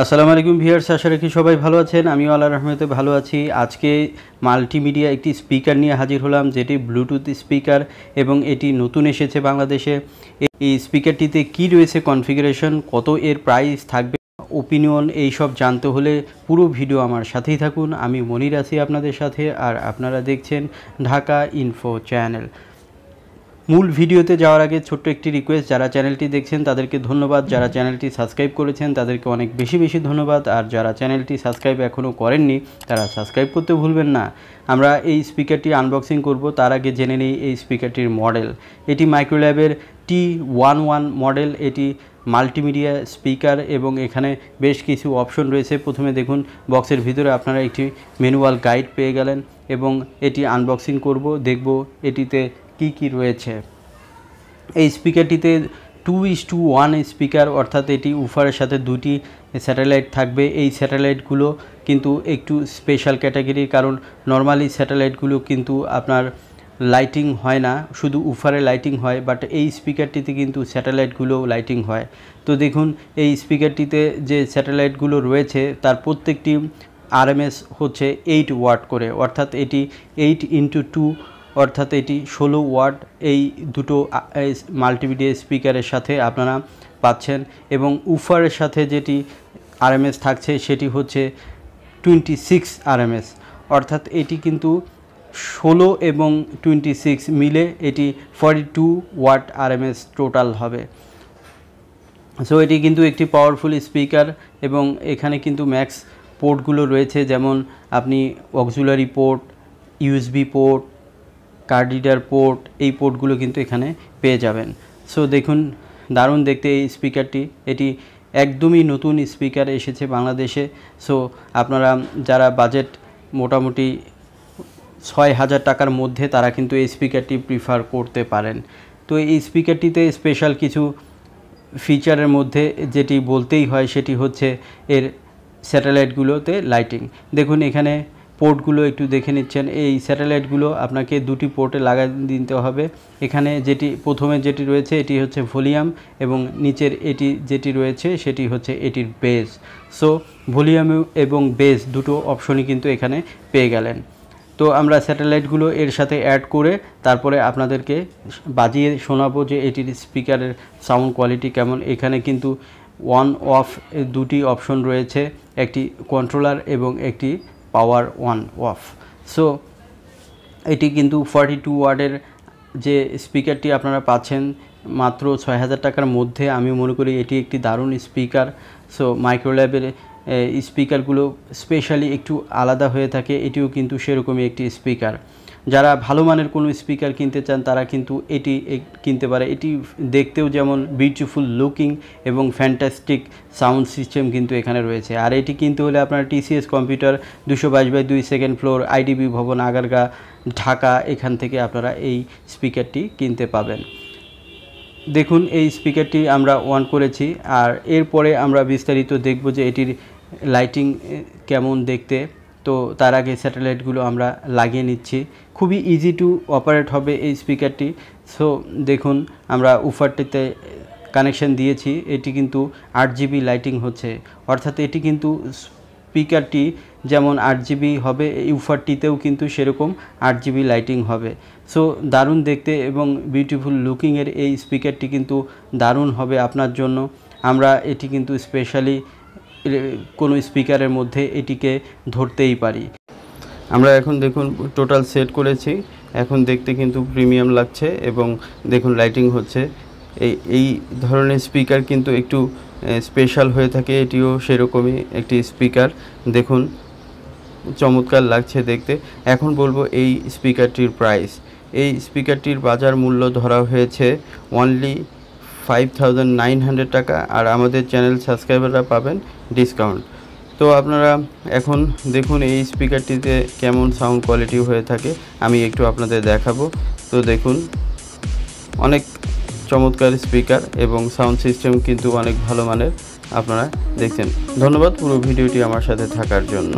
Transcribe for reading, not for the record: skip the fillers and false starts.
আসসালামু আলাইকুম ভিউয়ার্স, আশা রাখি সবাই ভালো আছেন। আমিও আল্লাহর রহমতে ভালো আছি। আজকে মাল্টিমিডিয়া একটি স্পিকার নিয়ে হাজির হলাম, যেটি ব্লুটুথ স্পিকার এবং এটি নতুন এসেছে বাংলাদেশে। এই স্পিকারটিতে কি রয়েছে কনফিগারেশন, কত এর প্রাইস থাকবে, ওপিনিয়ন, এই সব জানতে হলে পুরো ভিডিও আমার সাথেই থাকুন। আমি মনির আছি আপনাদের সাথে, আর আপনারা দেখছেন ঢাকা ইনফো চ্যানেল। মূল ভিডিওতে যাওয়ার আগে ছোট্ট একটি রিকোয়েস্ট, যারা চ্যানেলটি দেখছেন তাদেরকে ধন্যবাদ, যারা চ্যানেলটি সাবস্ক্রাইব করেছেন তাদেরকে অনেক বেশি ধন্যবাদ, আর যারা চ্যানেলটি সাবস্ক্রাইব এখনও করেননি তারা সাবস্ক্রাইব করতে ভুলবেন না। আমরা এই স্পিকারটি আনবক্সিং করব, তার আগে জেনে নেই এই স্পিকারটির মডেল। এটি মাইক্রোল্যাবের T11 মডেল। এটি মাল্টিমিডিয়া স্পিকার এবং এখানে বেশ কিছু অপশন রয়েছে। প্রথমে দেখুন, বক্সের ভিতরে আপনারা একটি ম্যানুয়াল গাইড পেয়ে গেলেন এবং এটি আনবক্সিং করব, দেখব এটিতে কি রয়েছে। এই স্পিকারটিতে 2:1 স্পিকার, অর্থাৎ এটি উফারের সাথে দুটি স্যাটেলাইট থাকবে। এই স্যাটেলাইটগুলো কিন্তু একটু স্পেশাল ক্যাটাগরির, কারণ নর্মালি স্যাটেলাইটগুলো কিন্তু আপনার লাইটিং হয় না, শুধু উফারে লাইটিং হয়, বাট এই স্পিকারটিতে কিন্তু স্যাটেলাইটগুলো লাইটিং হয়। তো দেখুন, এই স্পিকারটিতে যে স্যাটেলাইটগুলো রয়েছে তার প্রত্যেকটি RMS হচ্ছে 8 ওয়াট করে, অর্থাৎ এটি 8x2, অর্থাৎ এটি 16 ওয়াট। এই দুটো মাল্টিমিডিয়া স্পিকারের সাথে আপনারা পাচ্ছেন, এবং উফারের সাথে যেটি RMS থাকছে সেটি হচ্ছে 26 RMS, অর্থাৎ এটি কিন্তু 16 এবং 26 মিলে এটি 42 ওয়াট RMS টোটাল হবে। সো এটি কিন্তু একটি পাওয়ারফুল স্পিকার, এবং এখানে কিন্তু ম্যাক্স পোর্টগুলো রয়েছে, যেমন আপনি auxiliary port, USB port, card reader port, এই পোর্টগুলো কিন্তু এখানে পেয়ে যাবেন। সো দেখুন, দারুণ দেখতে এই স্পিকারটি। এটি একদমই নতুন স্পিকার এসেছে বাংলাদেশে। সো আপনারা যারা বাজেট মোটামুটি 6,000 টাকার মধ্যে, তারা কিন্তু এই স্পিকারটি প্রিফার করতে পারেন। তো এই স্পিকারটিতে স্পেশাল কিছু ফিচারের মধ্যে যেটি বলতেই হয় সেটি হচ্ছে এর স্যাটেলাইটগুলোতে লাইটিং। দেখুন, এখানে পোর্টগুলো একটু দেখে নিচ্ছেন। এই স্যাটেলাইটগুলো আপনাকে দুটি পোর্টে লাগাই দিতে হবে। এখানে প্রথমে যেটি রয়েছে এটি হচ্ছে ভলিউম, এবং নিচের এটি যেটি রয়েছে সেটি হচ্ছে এটির বেস। সো ভলিউম এবং বেস দুটো অপশনই কিন্তু এখানে পেয়ে গেলেন। তো আমরা স্যাটেলাইটগুলো এর সাথে অ্যাড করে তারপরে আপনাদেরকে বাজিয়ে শোনাবো যে এটির স্পিকারের সাউন্ড কোয়ালিটি কেমন। এখানে কিন্তু অন অফ দুটি অপশন রয়েছে, একটি কন্ট্রোলার এবং একটি পাওয়ার অন অফ। সো এটি কিন্তু 42 ওয়াটের যে স্পিকারটি আপনারা পাচ্ছেন মাত্র 6,000 টাকার মধ্যে। আমি মনে করি এটি একটি দারুণ স্পিকার। সো মাইক্রোল্যাবের স্পিকারগুলো স্পেশালি একটু আলাদা হয়ে থাকে, এটিও কিন্তু সেরকমই একটি স্পিকার। যারা ভালো মানের কোনো স্পিকার কিনতে চান তারা কিন্তু এটি কিনতে পারে। এটি দেখতেও যেমন বিউটিফুল লুকিং এবং ফ্যান্টাস্টিক সাউন্ড সিস্টেম কিন্তু এখানে রয়েছে। আর এটি কিনতে হলে আপনার TCS computer 222/2 second floor, IDB ভবন, আগারগা, ঢাকা, এখান থেকে আপনারা এই স্পিকারটি কিনতে পাবেন। দেখুন, এই স্পিকারটি আমরা অন করেছি, আর এরপরে আমরা বিস্তারিত দেখব যে এটির লাইটিং কেমন দেখতে। তো তার আগে স্যাটেলাইটগুলো আমরা লাগিয়ে নিচ্ছি। খুবই ইজি টু অপারেট হবে এই স্পিকারটি। সো দেখুন, আমরা উফারটিতে কানেকশন দিয়েছি, এটি কিন্তু 8GB লাইটিং হচ্ছে, অর্থাৎ এটি কিন্তু স্পিকারটি যেমন 8GB হবে, এই উফারটিতেও কিন্তু সেরকম 8GB লাইটিং হবে। সো দারুণ দেখতে এবং বিউটিফুল লুকিংয়ের এই স্পিকারটি কিন্তু দারুণ হবে আপনার জন্য। আমরা এটি কিন্তু স্পেশালি কোনো স্পিকারের মধ্যে এটিকে ধরতেই পারি। আমরা এখন দেখুন টোটাল সেট করেছি, এখন দেখতে কিন্তু প্রিমিয়াম লাগছে, এবং দেখুন লাইটিং হচ্ছে। এই ধরনের স্পিকার কিন্তু একটু স্পেশাল হয়ে থাকে, এটিও সেরকমই একটি স্পিকার। দেখুন, চমৎকার লাগছে দেখতে। এখন বলবো এই স্পিকারটির প্রাইস। এই স্পিকারটির বাজার মূল্য ধরা হয়েছে অনলি 5,900 টাকা, আর আমাদের চ্যানেল সাবস্ক্রাইবাররা পাবেন ডিসকাউন্ট। তো আপনারা এখন দেখুন এই স্পিকারটিতে কেমন সাউন্ড কোয়ালিটি হয়ে থাকে, আমি একটু আপনাদের দেখাবো। তো দেখুন, অনেক চমৎকার স্পিকার এবং সাউন্ড সিস্টেম কিন্তু অনেক ভালো মানের আপনারা দেখছেন। ধন্যবাদ পুরো ভিডিওটি আমার সাথে থাকার জন্য।